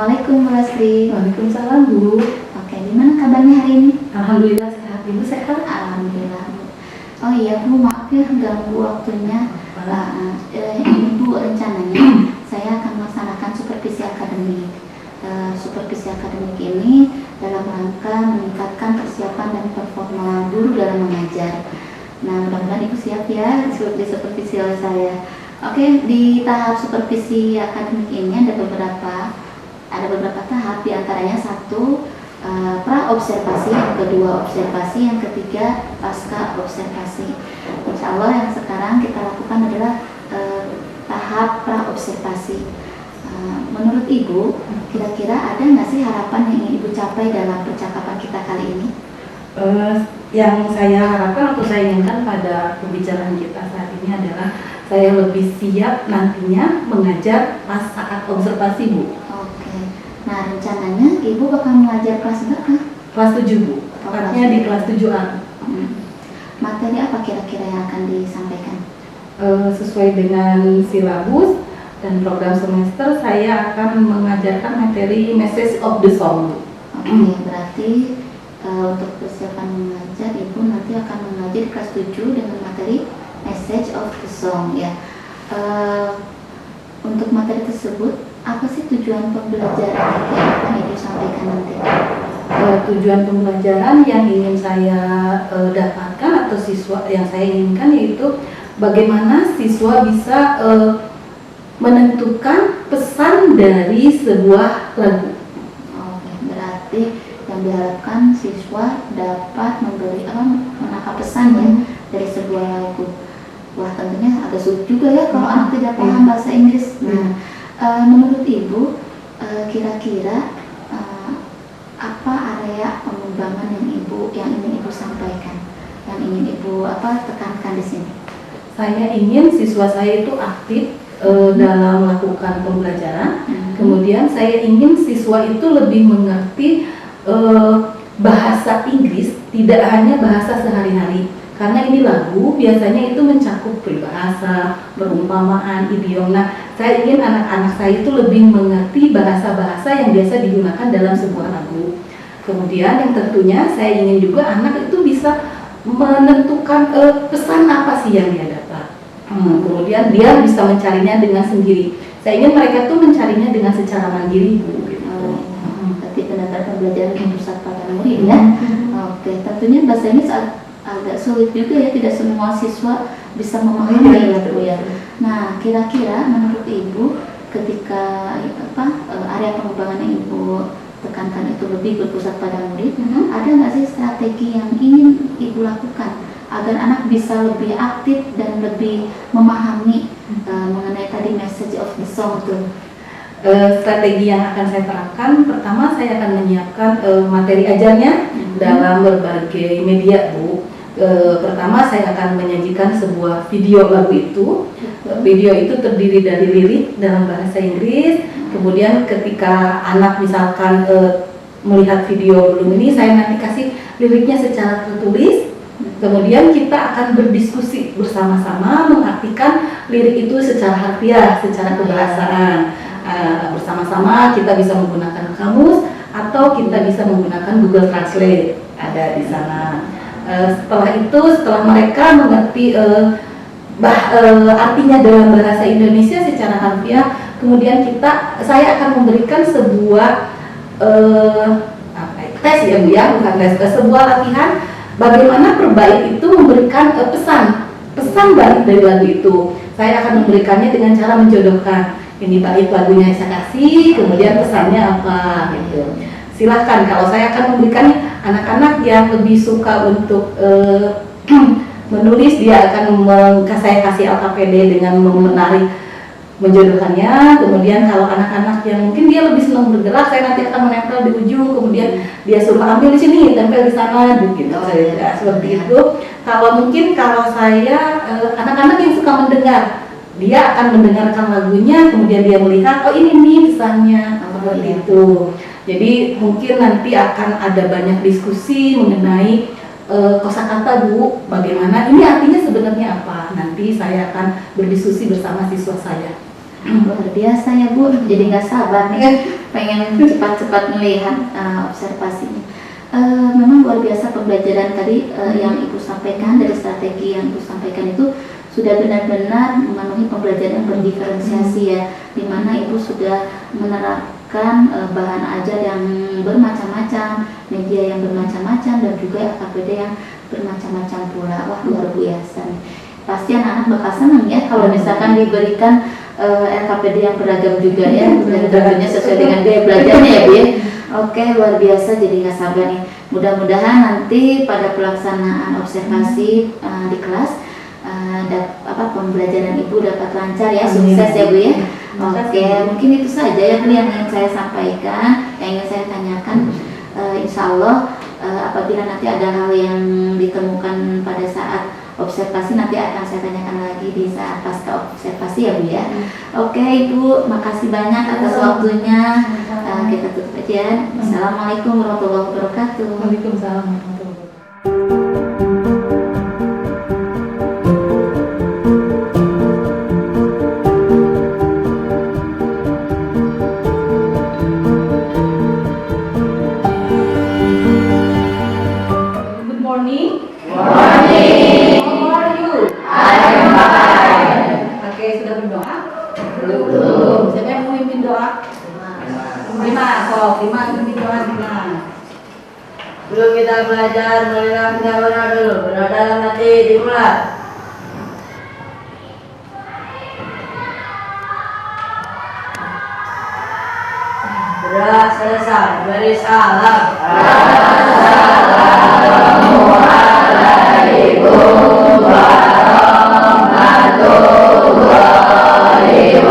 Assalamualaikum Bu Lasri. Waalaikumsalam Bu. Oke, gimana kabarnya hari ini? Alhamdulillah sehat. Ibu sehat? Alhamdulillah Bu. Oh iya Bu, maaf ya ganggu waktunya. Ini Bu, rencananya saya akan melaksanakan supervisi akademik. Supervisi akademik ini dalam rangka meningkatkan persiapan dan performa guru dalam mengajar. Nah, mudah-mudahan Ibu siap ya supervisi oleh saya. Oke, di tahap supervisi akademik ini ada beberapa tahap, diantaranya satu pra observasi, yang kedua observasi, yang ketiga pasca observasi. Insya Allah yang sekarang kita lakukan adalah tahap pra observasi. Menurut Ibu, kira-kira ada nggak sih harapan yang ingin Ibu capai dalam percakapan kita kali ini? Yang saya harapkan atau saya inginkan pada pembicaraan kita saat ini adalah saya lebih siap nantinya mengajar pas saat observasi Bu. Oke. Nah, rencananya Ibu bakal mengajar kelas berapa? Kelas 7 Bu, tepatnya di kelas 7A. Materi apa kira-kira yang akan disampaikan? Sesuai dengan silabus dan program semester, saya akan mengajarkan materi Message of the Song. Oke, berarti untuk persiapan mengajar, Ibu nanti akan mengajar di kelas 7 dengan materi Message of the Song ya. Untuk materi tersebut, apa sih tujuan pembelajaran yang akan Ibu sampaikan nanti? Tujuan pembelajaran yang ingin saya dapatkan atau siswa yang saya inginkan yaitu bagaimana siswa bisa menentukan pesan dari sebuah lagu. Oke, berarti yang diharapkan siswa dapat menangkap pesan ya dari sebuah lagu. Wah, tentunya agak sulit juga ya kalau anak tidak paham bahasa Inggris. Nah, menurut Ibu, kira-kira apa area pengembangan yang ingin Ibu sampaikan, yang ingin Ibu tekankan di sini? Saya ingin siswa saya itu aktif dalam melakukan pembelajaran. Kemudian saya ingin siswa itu lebih mengerti bahasa Inggris, tidak hanya bahasa sehari-hari. Karena ini lagu biasanya itu mencakup peribahasa, perumpamaan, idiom. Nah, saya ingin anak-anak saya itu lebih mengerti bahasa-bahasa yang biasa digunakan dalam sebuah lagu. Kemudian yang tentunya saya ingin juga anak itu bisa menentukan pesan apa sih yang dia dapat. Kemudian dia bisa mencarinya dengan sendiri. Saya ingin mereka tuh mencarinya dengan secara mandiri Bu. Berarti benar-benar pembelajaran yang pusat pada murid ya. Oke, tentunya bahasa Inggris agak sulit juga ya, tidak semua siswa bisa memahami ya Bu ya. Nah, kira-kira menurut Ibu ketika area pengembangan yang Ibu tekankan itu lebih berpusat pada murid, ada nggak sih strategi yang ingin Ibu lakukan agar anak bisa lebih aktif dan lebih memahami mengenai tadi message of the song itu? Strategi yang akan saya terapkan, pertama saya akan menyiapkan materi ajarnya dalam berbagai media Bu. Pertama saya akan menyajikan sebuah video lagu itu. Video itu terdiri dari lirik dalam bahasa Inggris. Kemudian ketika anak misalkan melihat video belum ini, saya nanti kasih liriknya secara tertulis. Kemudian kita akan berdiskusi bersama-sama mengartikan lirik itu secara harfiah, secara kebahasaan. Bersama-sama kita bisa menggunakan kamus atau kita bisa menggunakan Google Translate, ada di sana. Setelah mereka mengerti artinya dalam bahasa Indonesia secara harfiah, kemudian saya akan memberikan sebuah tes ya Bu ya, bukan tes, sebuah latihan bagaimana perbait itu memberikan pesan bait dari lagu itu. Saya akan memberikannya dengan cara menjodohkan. Ini bait lagunya saya kasih, kemudian pesannya apa gitu. Silahkan, kalau saya akan memberikan anak-anak yang lebih suka untuk menulis, dia akan saya kasih alfabet dengan menarik menjodohkannya. Kemudian kalau anak-anak yang mungkin dia lebih senang bergerak, saya nanti akan menempel di ujung, kemudian dia suruh ambil di sini, tempel di sana, gitu. Seperti itu. Kalau saya anak-anak yang suka mendengar, dia akan mendengarkan lagunya, kemudian dia melihat, oh ini nih pesannya, seperti itu. Jadi mungkin nanti akan ada banyak diskusi mengenai kosakata Bu, bagaimana ini artinya sebenarnya apa. Nanti saya akan berdiskusi bersama siswa saya. Luar biasa ya Bu, jadi nggak sabar nih, pengen cepat-cepat melihat observasinya. Memang luar biasa pembelajaran tadi yang Ibu sampaikan, dari strategi yang Ibu sampaikan itu sudah benar-benar memenuhi pembelajaran yang berdiferensiasi ya, dimana Ibu sudah menerapkan bahan ajar yang bermacam-macam, media yang bermacam-macam, dan juga LKPD yang bermacam-macam pula. Wah, luar biasa nih. Pasti anak-anak bakal senang ya kalau misalkan diberikan LKPD yang beragam juga ya, dan tentunya sesuai dengan gaya belajarnya ya Bu ya. Oke, luar biasa, jadi nggak sabar nih. Mudah-mudahan nanti pada pelaksanaan observasi di kelas pembelajaran Ibu dapat lancar ya, sukses ya Bu ya. Oke, mungkin itu saja ya Bu yang ingin saya sampaikan, yang ingin saya tanyakan. Insya Allah apabila nanti ada hal yang ditemukan pada saat observasi, nanti akan saya tanyakan lagi di saat pasca observasi ya Bu ya. Oke Ibu, makasih banyak atas waktunya. Kita tutup aja. Assalamualaikum warahmatullahi wabarakatuh. Waalaikumsalam warahmatullahi wabarakatuh. Good morning. Morning. How are you? I'm fine. Oke, sudah berdoa? Belum. Siapa yang mau mimpin doa? Lima, lima mimpin doa lima. Belum kita belajar, marilah kita berdoa dulu. Berdoa dalam hati dimulai. Berdoa selesai, beri salam. Assalamualaikum warahmatullahi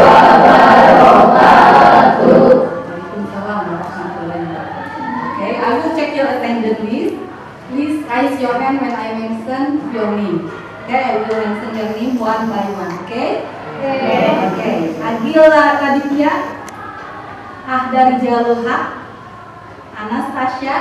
wabarakatuh. Waalaikumsalam warahmatullahi wabarakatuh. Okay, I will check your attendance list. Please raise your hand when I mention your name. Okay, I will mention your name one by one. Okay? Okay. Agila Raditya, Ahdar Jalulha, Anastasia,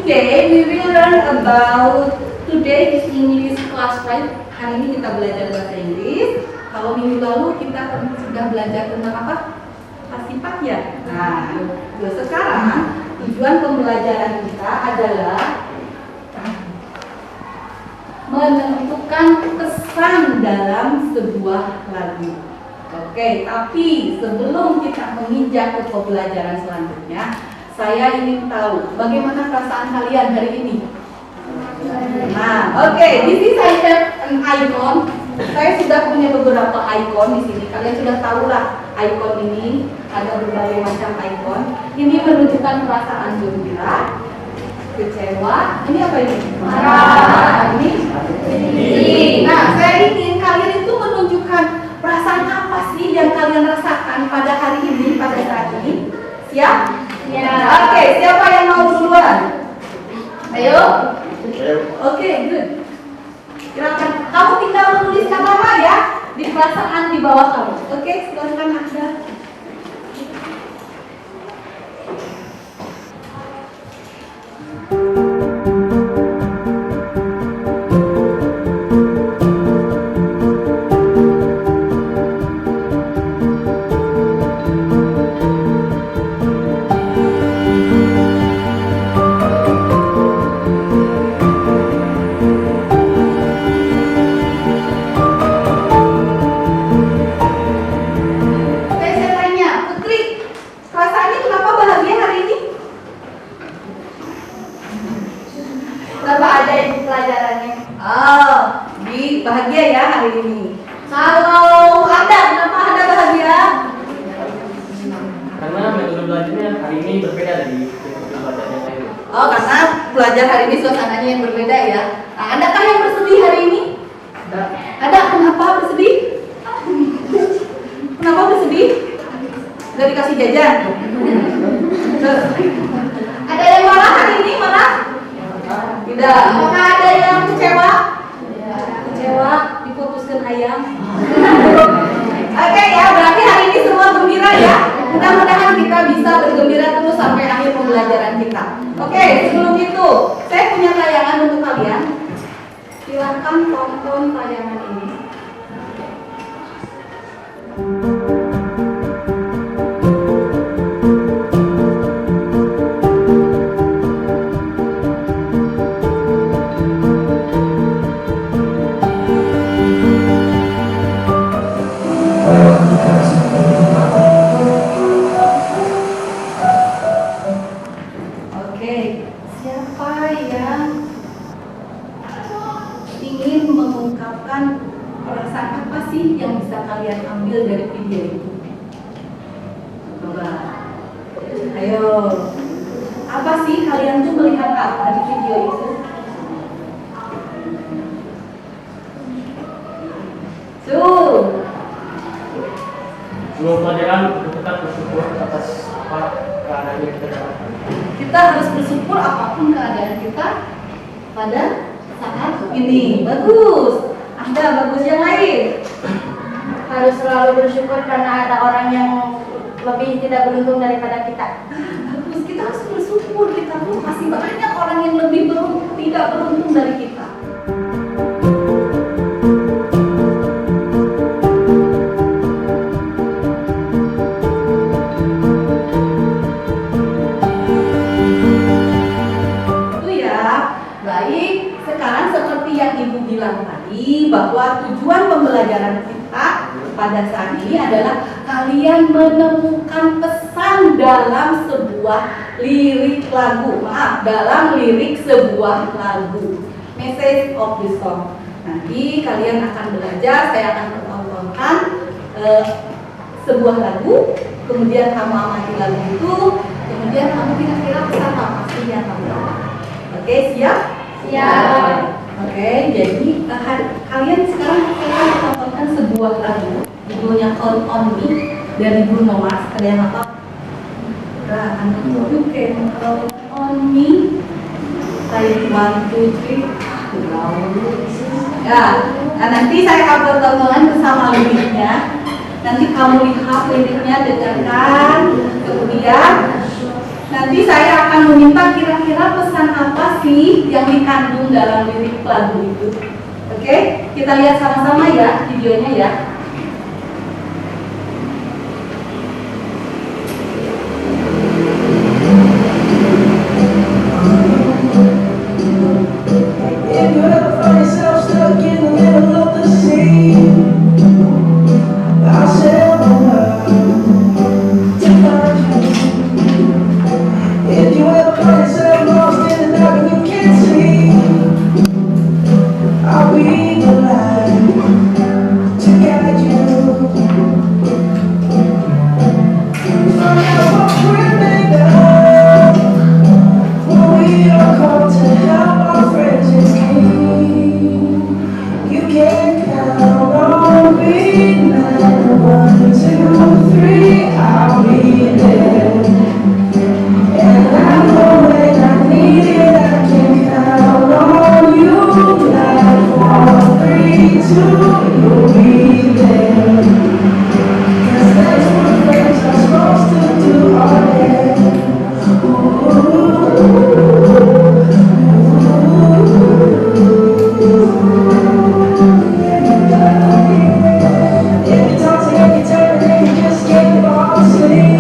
today we will learn about, today is English class 5. Hari ini kita belajar bahasa Inggris. Kalau minggu lalu kita sudah belajar tentang apa? Sifat ya. Nah, sekarang tujuan pembelajaran kita adalah menentukan pesan dalam sebuah lagu. Oke, tapi sebelum kita menginjak ke pembelajaran selanjutnya, saya ingin tahu bagaimana perasaan kalian hari ini. Nah, oke, di sini saya have an icon. Saya sudah punya beberapa icon di sini. Kalian sudah tahu lah icon ini, ada berbagai macam icon. Ini menunjukkan perasaan gembira, kecewa. Ini apa ini? Marah. Ini sedih. Nah, saya ingin kalian itu menunjukkan perasaan apa sih yang kalian rasakan pada hari ini, pada saat ini. Siap? Ya. Oke, siapa yang mau duluan? Ayo. Oke, good. Silakan. Kamu tinggal menulis nama ya di perasaan di bawah kamu. Oke, silakan Ada. Bahagia ya hari ini. Kalau Anda, kenapa Anda bahagia? Karena metode belajarnya hari ini berbeda dari metode belajarnya saya. Oh, karena belajar hari ini suasananya yang berbeda ya. Nah, Andakah yang bersedih hari ini? Ada. Kenapa bersedih? Kenapa bersedih? Udah dikasih jajan? Ada Tidak. Apakah ada yang kecewa? Kecewa, diputuskan ayam. Oke ya, berarti hari ini semua gembira ya. Mudah-mudahan kita bisa bergembira terus sampai akhir pembelajaran kita. Oke, sebelum itu, saya punya tayangan untuk kalian. Silahkan tonton tayangan ini. Oke, siapa yang ingin mengungkapkan perasaan apa sih yang bisa kalian ambil dari video itu? Coba, ayo. Apa sih kalian tuh melihat apa di video itu? Tuh. Sebelum pelajaran kita tetap bersyukur atas apa keadaan yang kita dapatkan. Kita harus bersyukur apapun keadaan kita pada saat ini. Bagus. Ada bagus yang lain. Harus selalu bersyukur karena ada orang yang lebih tidak beruntung daripada kita. Bagus, kita harus bersyukur. Kita tuh masih banyak orang yang lebih tidak beruntung dari kita. Itu ya. Baik, sekarang seperti yang Ibu bilang tadi, bahwa tujuan pembelajaran kita pada saat ini adalah kalian menemukan pesan dalam sebuah lirik lagu. Maaf, dalam lirik sebuah lagu. Message of the song. Nanti kalian akan belajar, saya akan pertontonkan sebuah lagu, kemudian kamu amati lagu itu, kemudian kamu kira-kira pesan apa sih yang kamu dapat. Oke, siap? Siap. Oke, jadi kalian sekarang akan tontonkan sebuah lagu, judulnya Count on Me dari Bruno Mars. Kalian apa? You can count on me. Saya 1, 2, 3. Ya, nah nanti saya akan tontonan bersama liriknya. Nanti kamu lihat liriknya, dengarkan, kemudian nanti saya akan meminta kira-kira pesan apa sih yang dikandung dalam lirik lagu itu. Oke, kita lihat sama-sama ya videonya ya. If you ever find yourself stuck in the middle of the sea, I'll sail the world to find you. If you ever find yourself lost in the dark and you can't see, I'll be the light to guide you. Find out what we're made of when we are called to help our friends in need. You can count on me now. 1, 2, 3, I'll be there. And I know when I need it, I can count on you. 9, 4, 3, 2, you'll be there. 'Cause that's what friends are supposed to do all day. If you talk to every turn, then you just can't fall asleep.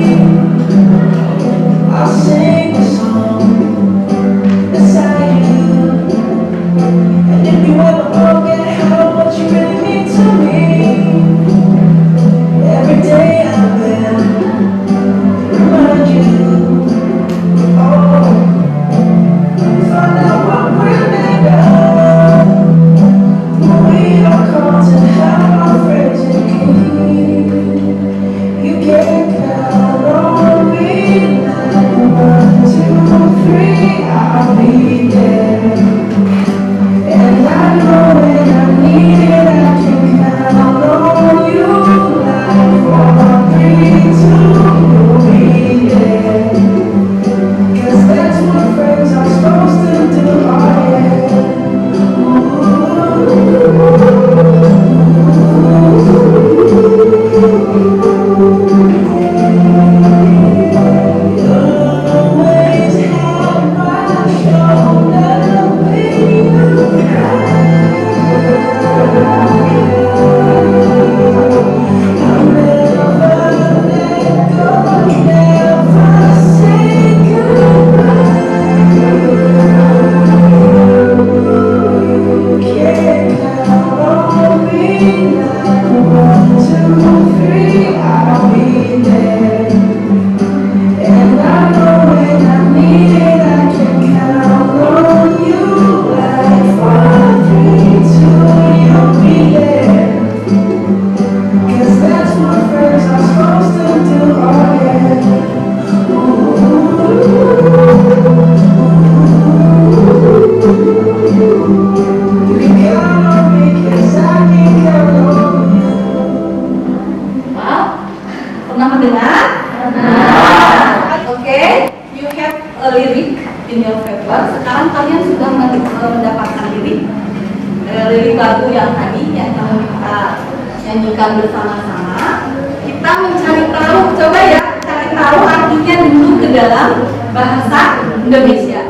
Pernah mendengar? Oke, you have a lyric in your paper. Sekarang kalian sudah mendapatkan lirik lagu yang tadi yang kita nyanyikan bersama-sama. Kita mencari tahu, coba ya, cari tahu artinya dulu ke dalam bahasa Indonesia.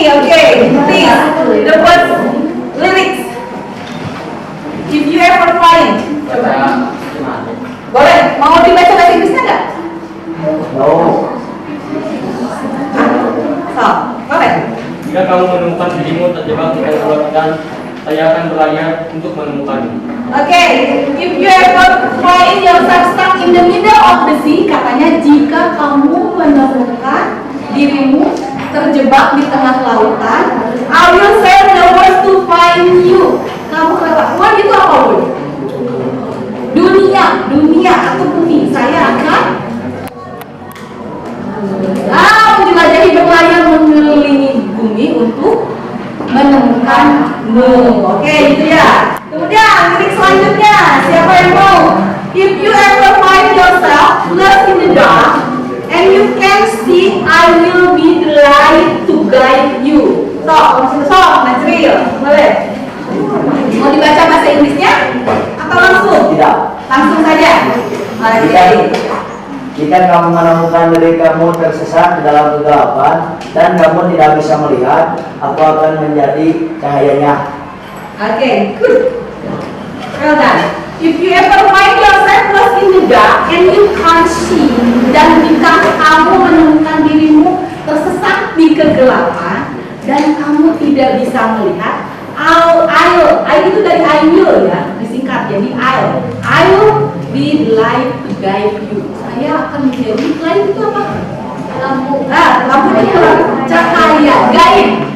Okay, please, the first lyrics. If you ever find, coba. Boleh, mau dibaca bahasa Inggrisnya nggak? No. So, boleh. Jika kamu menemukan dirimu terjebak di ketakutan, saya akan berlayar untuk menemukanmu. Okay, if you ever find yourself stuck in the middle of the sea, katanya jika kamu menemukan dirimu terjebak di tengah lautan, I will say the words to find you. Kamu kata, word itu apa word? Dunia atau bumi. Saya akan menjelajahi berlayar mengelilingi bumi untuk menemukanmu. Oke, itu ya. Kemudian lirik selanjutnya, siapa yang mau? If you ever find yourself lost in the dark and you can see, I will be the light to guide you. Material, boleh? Mau dibaca bahasa Inggrisnya atau langsung? Tidak. Langsung saja. Jika kamu menemukan diri kamu tersesat di dalam kegelapan dan kamu tidak bisa melihat, aku akan menjadi cahayanya. Okay, good. Well done. If you ever find yourself lost in the dark and you can't see, dan jika kamu menemukan dirimu tersesat di kegelapan dan kamu tidak bisa melihat, I itu dari I will ya, disingkat jadi I will be light to guide you. Saya akan menjadi light itu apa? Lampu. Lampu itu cahaya, guide.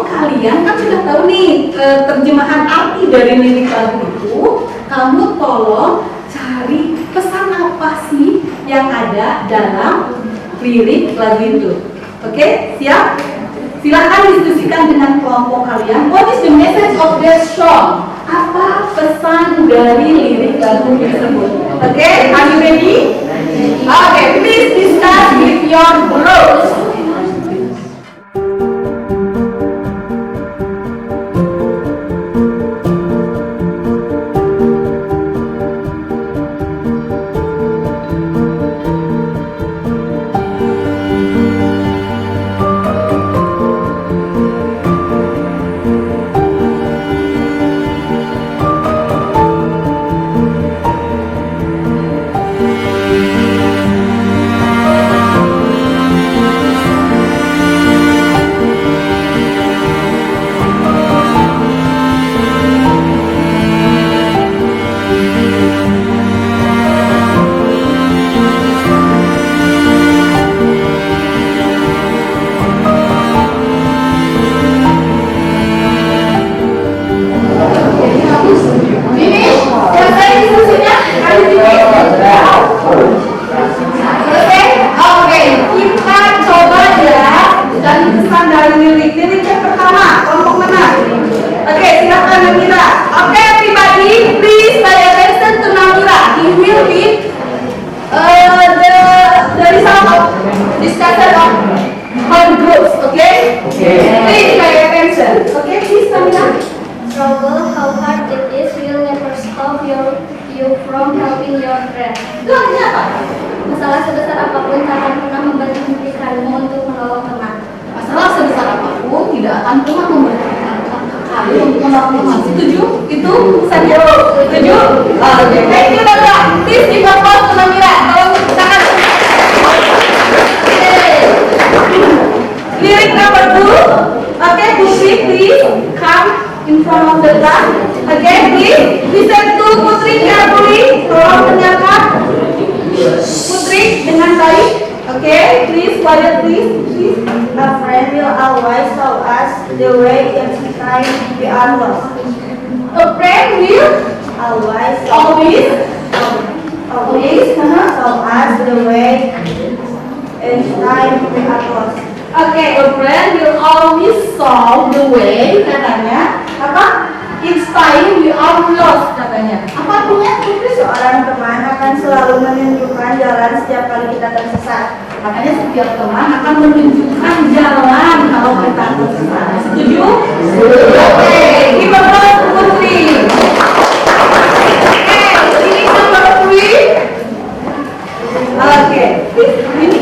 Kalian kan sudah tahu nih terjemahan arti dari lirik lagu itu. Kamu tolong cari pesan apa sih yang ada dalam lirik lagu itu. Oke, siap? Silakan diskusikan dengan kelompok kalian. What is the message of their song? Apa pesan dari lirik lagu tersebut? Oke, are you ready? Oke, please discuss with your groups. sekali untuk menolong. Setuju? Itu keputusannya? Setuju? Oke, thank you Nabila. Please give applause to Nabila. Tolong tepuk tangan. Lirik number 2. Okay, Putri, please come in front of the class. Okay, please listen to Putri carefully. Tolong dengarkan Putri dengan baik. Okay, please, quiet please. A friend will always show us the way each time we are lost. A friend will Always always show us the way each time we are lost. Okay, a friend will always show the way, katanya. Apa? Each time we are lost, katanya. Apa artinya? Seorang teman akan selalu menunjukkan jalan setiap kali kita tersesat. Makanya setiap teman akan menunjukkan jalan kalau kita tersesat. Setuju? Oke, give applause to Putri. Oke, ini nomor 3. Oke, ini.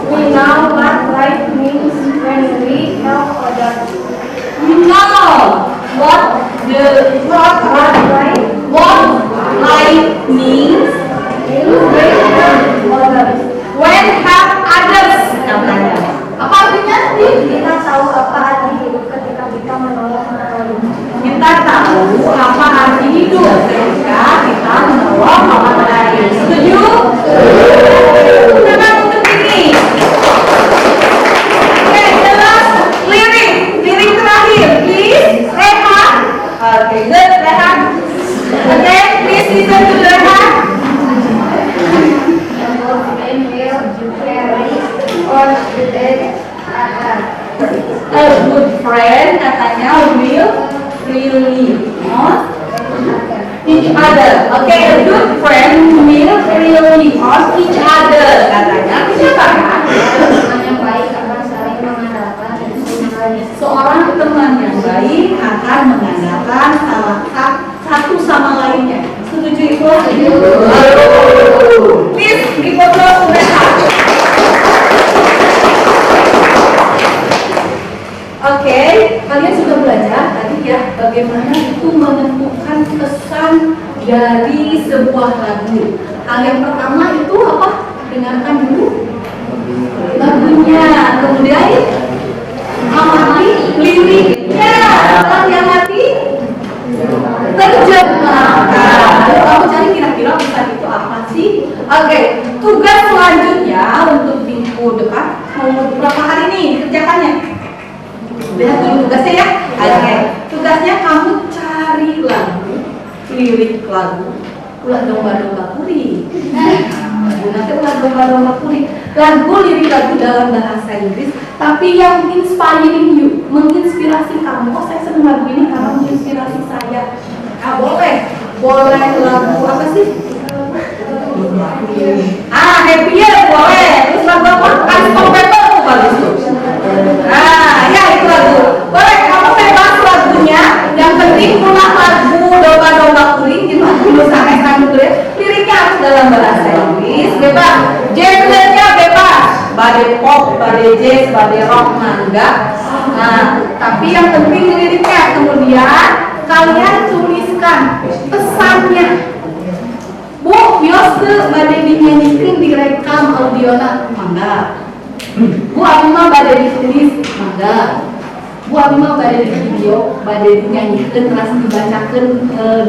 We know what life means when we help others. We know what life means when help others, katanya. Apa artinya? Kita tahu apa arti hidup ketika kita menolong orang lain. Kita tahu apa arti hidup ketika kita menolong orang lain. Setuju? Teman untuk ini. Oke, jelas lirik terakhir, please. Rehat. Oke, good, rehat. Oke, please listen to rehat. A good friend katanya will really on each other. Oke, a good friend will really on each other katanya. Siapa kan? Teman yang baik akan saling mengandalkan Seorang teman yang baik akan mengandalkan satu sama lainnya. Setuju Ibu? Please, Ibu terus mereka. Oke, kalian sudah belajar tadi ya bagaimana itu menentukan pesan dari sebuah lagu. Hal yang pertama itu apa? Dengarkan dulu lagunya, kemudian amati liriknya, setelah diamati terjemahkan. Lalu kamu cari kira-kira pesan itu apa sih? Oke, tugas selanjutnya untuk minggu depan mau berapa hari nih kerjakannya? Lihat dulu tugasnya ya. Oke, tugasnya kamu cari lagu, lirik lagu, ulah domba-domba kuri. Nanti ulah domba-domba kuri. Lagu lirik lagu dalam bahasa Inggris, tapi yang inspiring you, menginspirasi kamu. Oh, saya senang lagu ini karena menginspirasi saya. Boleh lagu apa sih? Happier boleh. Terus lagu apa? Unstoppable bagus tuh. Ya itu lagu. Boleh, kamu bebas lagunya. Yang penting punya lagu domba-domba kuring gitu. Dulu sampai kamu tulis liriknya harus dalam bahasa Inggris. Bebas. Genre-nya bebas. Badai pop, badai jazz, badai rock, enggak. Nah, tapi yang penting liriknya. Kemudian kalian tuliskan pesannya. Bu, bios ke badai dinyanyikan direkam audiona, mangga. Bu Abimah badai ditulis, mangga. Bu Abimah badai di video, badai dinyanyikan, terus dibacakan,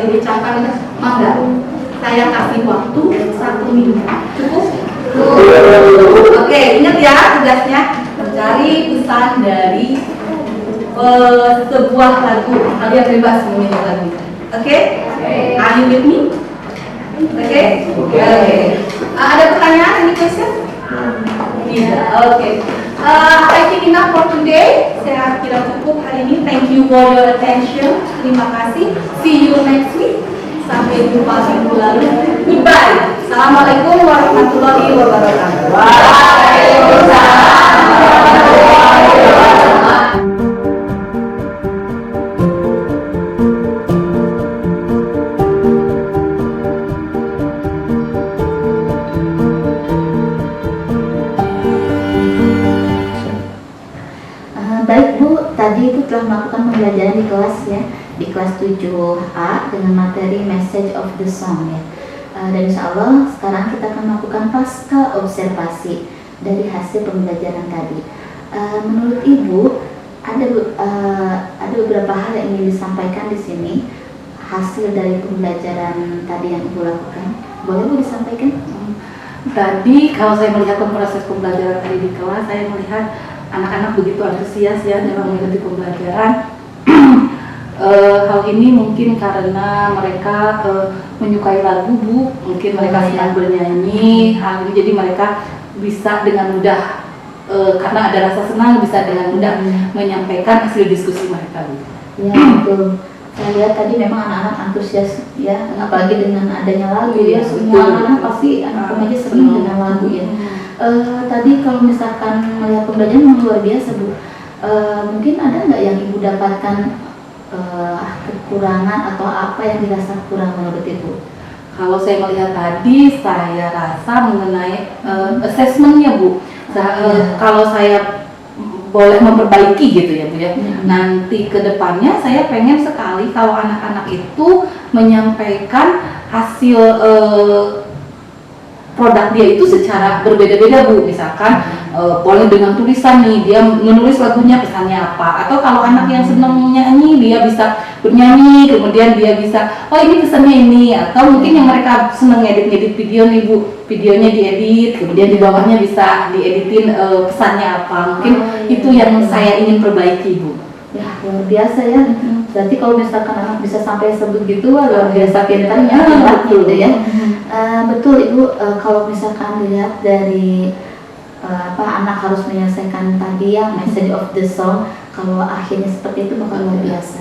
diucapkan, mangga. Saya kasih waktu 1 minggu. Cukup? Oke, ingat ya tugasnya mencari pesan dari sebuah lagu. Kalian bebas memilih lagu. Oke? Are you with me? Oke? Ada pertanyaan? Any question? Tidak. Oke. I think enough for today. Saya kira cukup hari ini. Thank you for your attention. Terima kasih. See you next week. Sampai jumpa minggu lalu. Goodbye. Assalamualaikum warahmatullahi wabarakatuh. Waalaikumsalam. tadi Ibu telah melakukan pembelajaran di kelas ya, di kelas 7A dengan materi Message of the Song ya. Dan insya Allah sekarang kita akan melakukan pasca observasi dari hasil pembelajaran tadi. Menurut Ibu ada beberapa hal yang ingin disampaikan di sini hasil dari pembelajaran tadi yang Ibu lakukan. Boleh Bu disampaikan? Tadi kalau saya melihat proses pembelajaran tadi di kelas, saya melihat anak-anak begitu antusias ya dalam mengikuti pembelajaran. Hal ini mungkin karena mereka menyukai lagu Bu, mungkin mereka senang bernyanyi, hal ini jadi mereka bisa dengan mudah karena ada rasa senang bisa dengan mudah menyampaikan hasil diskusi mereka Bu. Ya betul. Saya lihat tadi memang anak-anak antusias ya, apalagi dengan adanya lagu ya, semua anak-anak pasti anak remaja senang dengan lagu ya. Tadi kalau misalkan melihat pembelajaran memang luar biasa Bu. Mungkin ada nggak yang Ibu dapatkan kekurangan atau apa yang dirasa kurang menurut Ibu? Kalau saya melihat tadi, saya rasa mengenai assessmentnya Bu. Kalau saya boleh memperbaiki gitu ya Bu ya. Nanti ke depannya saya pengen sekali kalau anak-anak itu menyampaikan hasil produk dia itu secara berbeda-beda Bu. Misalkan boleh dengan tulisan nih, dia menulis lagunya pesannya apa. Atau kalau anak yang senang nyanyi, dia bisa bernyanyi, kemudian dia bisa, oh ini pesannya ini. Atau mungkin yang mereka senang ngedit-ngedit video nih Bu, videonya diedit, kemudian di bawahnya bisa dieditin pesannya apa. Mungkin itu yang saya ingin perbaiki Bu. Ya luar biasa ya. Berarti kalau misalkan anak bisa sampai sebegitu, luar biasa pintarnya gitu ya. Betul Ibu, kalau misalkan dilihat dari anak harus menyelesaikan tadi ya Message of the Song, kalau akhirnya seperti itu bakal luar biasa.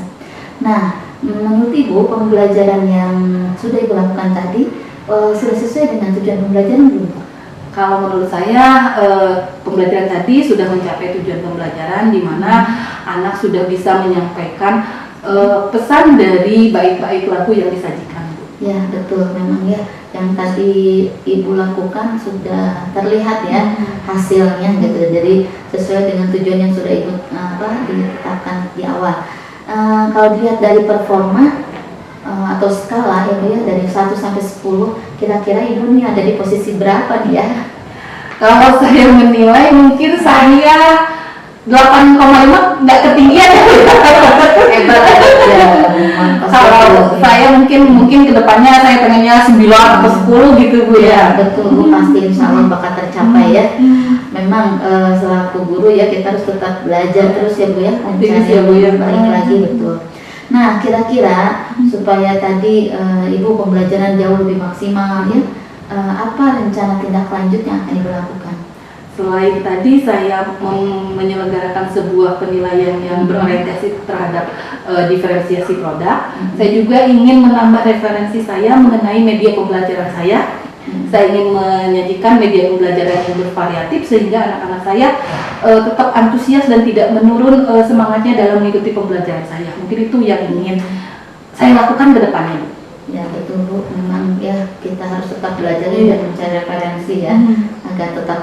Nah, menurut Ibu pembelajaran yang sudah Ibu lakukan tadi sudah sesuai dengan tujuan pembelajaran belum Pak? Kalau menurut saya pembelajaran tadi sudah mencapai tujuan pembelajaran di mana anak sudah bisa menyampaikan pesan dari bait-bait lagu yang disajikan Bu. Ya betul, memang ya yang tadi Ibu lakukan sudah terlihat ya hasilnya gitu. Jadi sesuai dengan tujuan yang sudah Ibu ditetapkan di awal. Kalau dilihat dari performa atau skala Ibu ya dari 1 sampai 10, kira-kira Ibu nih ada di posisi berapa nih ya? Kalau saya menilai mungkin saya 8,5 nggak ketinggian ya. Hebat ya. Kalau saya mungkin kedepannya saya pengennya 9 atau 10 gitu Bu Ya ya. betul Bu, pasti insya Allah bakal tercapai ya. Memang selaku guru ya kita harus tetap belajar terus ya Bu ya. Terus ya, Bu, ya. Balik lagi betul. Nah kira-kira supaya tadi Ibu pembelajaran jauh lebih maksimal ya, apa rencana tindak lanjut yang akan Ibu lakukan? Selain tadi saya menyelenggarakan sebuah penilaian yang berorientasi terhadap diferensiasi produk, saya juga ingin menambah referensi saya mengenai media pembelajaran saya. Saya ingin menyajikan media pembelajaran yang bervariatif sehingga anak-anak saya tetap antusias dan tidak menurun semangatnya dalam mengikuti pembelajaran saya. Mungkin itu yang ingin saya lakukan ke depannya. Ya betul Bu, memang ya kita harus tetap belajar dan mencari referensi ya agar tetap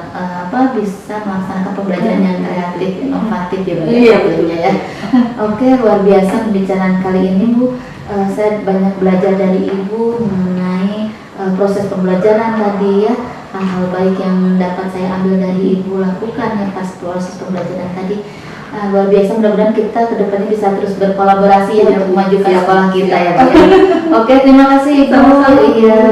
bisa melaksanakan pembelajaran yang kreatif, inovatif ya Bu. Iya tentunya ya. Oke, luar biasa pembicaraan kali ini Bu. Saya banyak belajar dari Ibu mengenai proses pembelajaran tadi ya, hal-hal baik yang dapat saya ambil dari Ibu lakukan ya pas proses pembelajaran tadi. Luar biasa, mudah-mudahan kita kedepannya bisa terus berkolaborasi ya untuk memajukan sekolah kita ya Bu. Oke, terima kasih Ibu. Iya.